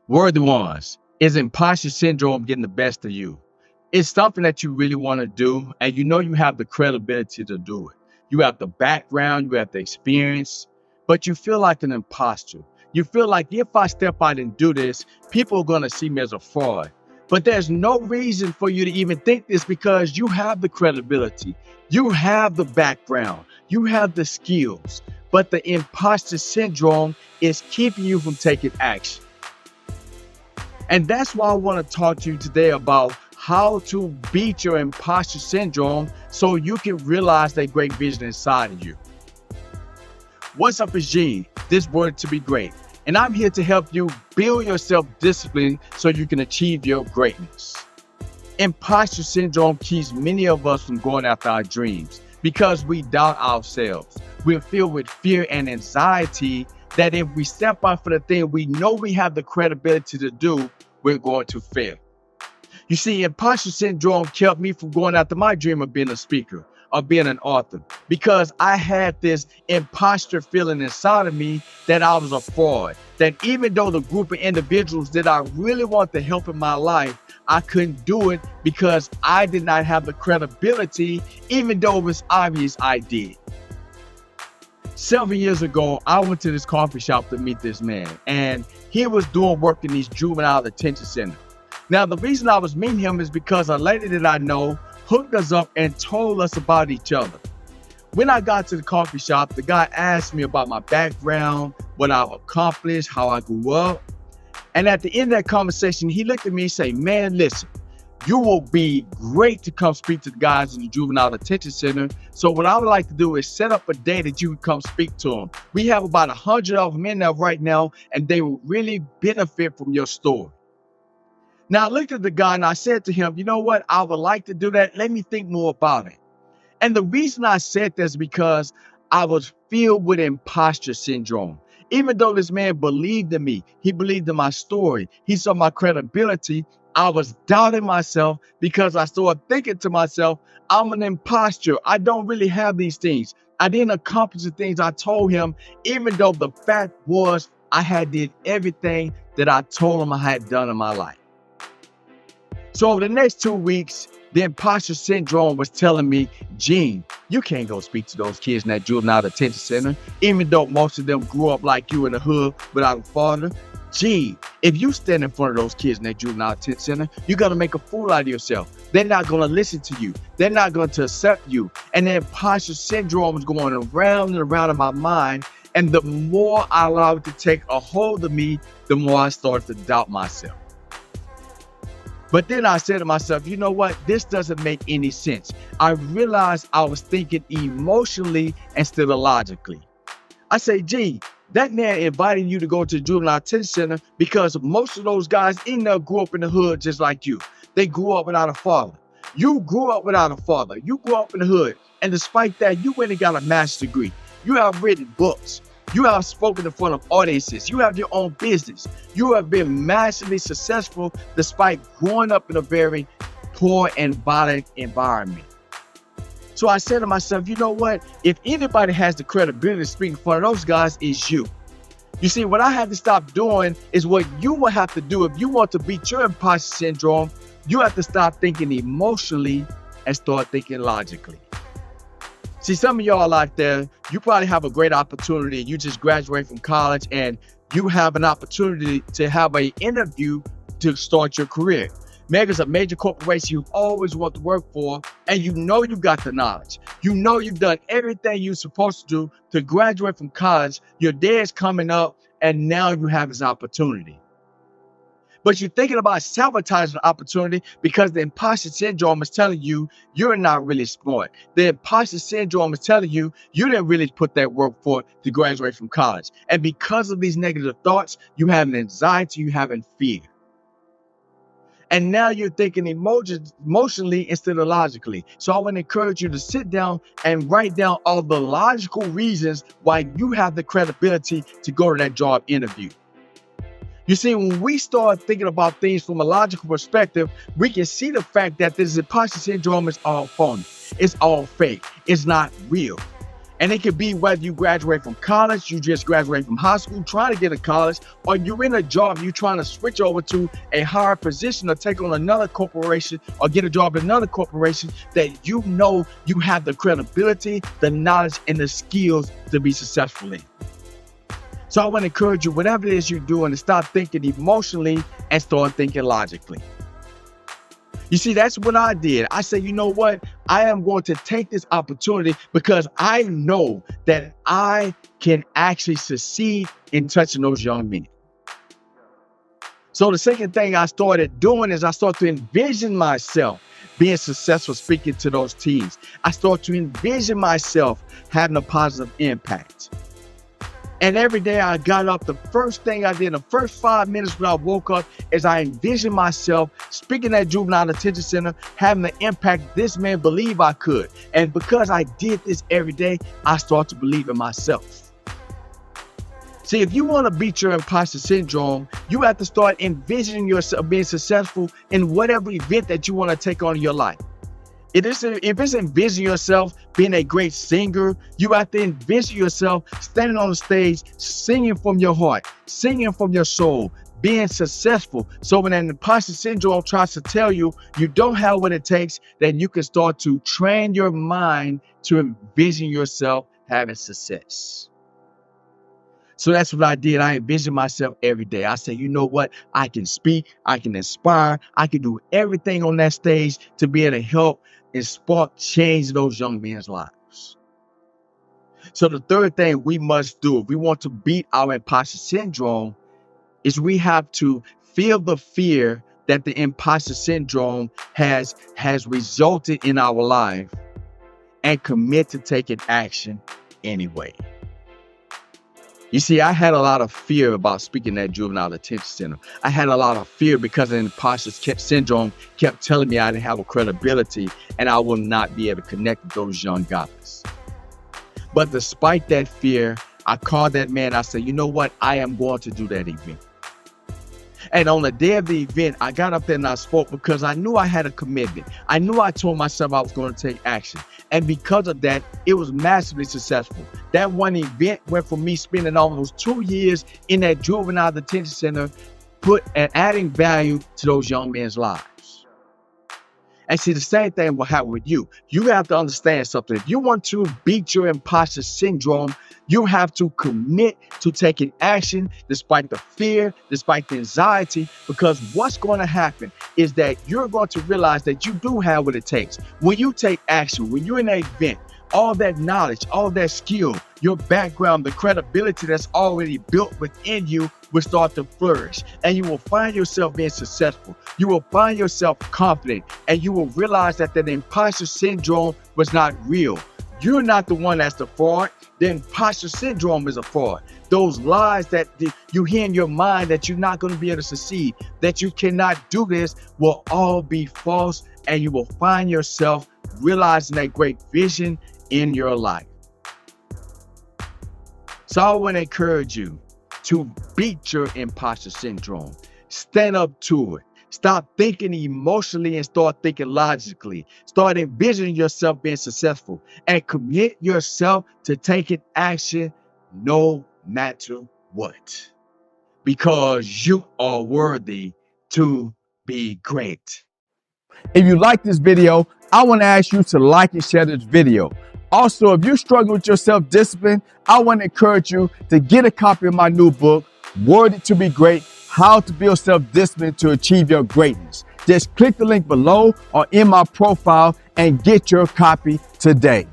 Worthy ones, is imposter syndrome getting the best of you? It's something that you really want to do, and you know you have the credibility to do it. You have the background, you have the experience, but you feel like an imposter. You feel like if I step out and do this, people are going to see me as a fraud. But there's no reason for you to even think this because you have the credibility, you have the background, you have the skills, but the imposter syndrome is keeping you from taking action. And that's why I want to talk to you today about how to beat your imposter syndrome so you can realize that great vision inside of you. What's up, it's Gene, this word to be great. And I'm here to help you build your self-discipline so you can achieve your greatness. Imposter syndrome keeps many of us from going after our dreams because we doubt ourselves. We're filled with fear and anxiety that if we step out for the thing we know we have the credibility to do, we're going to fail. You see, imposter syndrome kept me from going after my dream of being a speaker or being an author because I had this imposter feeling inside of me that I was a fraud, that even though the group of individuals that I really want to help in my life, I couldn't do it because I did not have the credibility, even though it was obvious I did. Several years ago, I went to this coffee shop to meet this man, and he was doing work in these juvenile detention centers. Now, the reason I was meeting him is because a lady that I know hooked us up and told us about each other. When I got to the coffee shop, the guy asked me about my background, what I've accomplished, how I grew up. And at the end of that conversation, he looked at me and said, "Man, listen, you will be great to come speak to the guys in the juvenile detention center. So what I would like to do is set up a day that you can come speak to them. We have about 100 of them in there right now, and they will really benefit from your story." Now I looked at the guy and I said to him, "You know what? I would like to do that. Let me think more about it." And the reason I said this is because I was filled with imposter syndrome. Even though this man believed in me, he believed in my story, he saw my credibility, I was doubting myself because I started thinking to myself, I'm an imposter. I don't really have these things. I didn't accomplish the things I told him, even though the fact was I had did everything that I told him I had done in my life. So over the next 2 weeks, the imposter syndrome was telling me, "Gene, you can't go speak to those kids in that juvenile detention center, even though most of them grew up like you in the hood without a father. Gene, if you stand in front of those kids in that juvenile detention center, you're going to make a fool out of yourself. They're not going to listen to you. They're not going to accept you." And the imposter syndrome was going around and around in my mind. And the more I allowed it to take a hold of me, the more I started to doubt myself. But then I said to myself, you know what? This doesn't make any sense. I realized I was thinking emotionally instead of logically. I say, "Gee, that man invited you to go to the juvenile detention center because most of those guys in there grew up in the hood just like you. They grew up without a father. You grew up without a father. You grew up in the hood. And despite that, you went and got a master's degree. You have written books. You have spoken in front of audiences. You have your own business. You have been massively successful despite growing up in a very poor and violent environment." So I said to myself, you know what? If anybody has the credibility to speak in front of those guys, it's you. You see, what I had to stop doing is what you will have to do if you want to beat your imposter syndrome. You have to stop thinking emotionally and start thinking logically. See, some of y'all out there, you probably have a great opportunity. You just graduate from college and you have an opportunity to have an interview to start your career. Maybe it's a major corporation you always want to work for, and you know you've got the knowledge. You know you've done everything you're supposed to do to graduate from college. Your day is coming up, and now you have this opportunity. But you're thinking about sabotaging the opportunity because the imposter syndrome is telling you you're not really smart. The imposter syndrome is telling you you didn't really put that work forth to graduate from college. And because of these negative thoughts, you have an anxiety, you have an fear. And now you're thinking emotionally instead of logically. So I want to encourage you to sit down and write down all the logical reasons why you have the credibility to go to that job interview. You see, when we start thinking about things from a logical perspective, we can see the fact that this imposter syndrome is all phony. It's all fake. It's not real. And it could be whether you graduate from college, you just graduate from high school, trying to get to college, or you're in a job, you're trying to switch over to a higher position or take on another corporation or get a job in another corporation that you know you have the credibility, the knowledge, and the skills to be successful in. So I want to encourage you, whatever it is you're doing, to stop thinking emotionally and start thinking logically. You see, that's what I did. I said, you know what? I am going to take this opportunity because I know that I can actually succeed in touching those young men. So the second thing I started doing is I started to envision myself being successful speaking to those teens. I started to envision myself having a positive impact. And every day I got up, the first thing I did, the first 5 minutes when I woke up, is I envisioned myself speaking at Juvenile Detention Center, having the impact this man believed I could. And because I did this every day, I started to believe in myself. See, if you want to beat your imposter syndrome, you have to start envisioning yourself being successful in whatever event that you want to take on in your life. If it's envisioning yourself being a great singer, you have to envision yourself standing on the stage, singing from your heart, singing from your soul, being successful. So when an imposter syndrome tries to tell you you don't have what it takes, then you can start to train your mind to envision yourself having success. So that's what I did. I envisioned myself every day. I said, you know what? I can speak, I can inspire, I can do everything on that stage to be able to help and spark change in those young men's lives. So the third thing we must do if we want to beat our imposter syndrome is we have to feel the fear that the imposter syndrome has resulted in our life and commit to taking action anyway. You see, I had a lot of fear about speaking at Juvenile Detention Center. I had a lot of fear because the imposter syndrome kept telling me I didn't have a credibility and I will not be able to connect with those young guys. But despite that fear, I called that man. I said, you know what? I am going to do that event. And on the day of the event, I got up there and I spoke because I knew I had a commitment. I knew I told myself I was going to take action. And because of that, it was massively successful. That one event went from me spending almost 2 years in that Juvenile Detention Center, adding value to those young men's lives. And see, the same thing will happen with you. You have to understand something. If you want to beat your imposter syndrome, you have to commit to taking action despite the fear, despite the anxiety, because what's going to happen is that you're going to realize that you do have what it takes. When you take action, when you're in an event, all that knowledge, all that skill, your background, the credibility that's already built within you will start to flourish, and you will find yourself being successful. You will find yourself confident, and you will realize that the imposter syndrome was not real. You're not the one that's the fraud. The imposter syndrome is a fraud. Those lies that you hear in your mind that you're not going to be able to succeed, that you cannot do this, will all be false, and you will find yourself realizing that great vision in your life. So I want to encourage you to beat your imposter syndrome. Stand up to it. Stop thinking emotionally and start thinking logically. Start envisioning yourself being successful and commit yourself to taking action no matter what. Because you are worthy to be great. If you like this video, I want to ask you to like and share this video. Also, if you're struggling with your self-discipline, I want to encourage you to get a copy of my new book, Worthy to be Great, How to Build Self-Discipline to Achieve Your Greatness. Just click the link below or in my profile and get your copy today.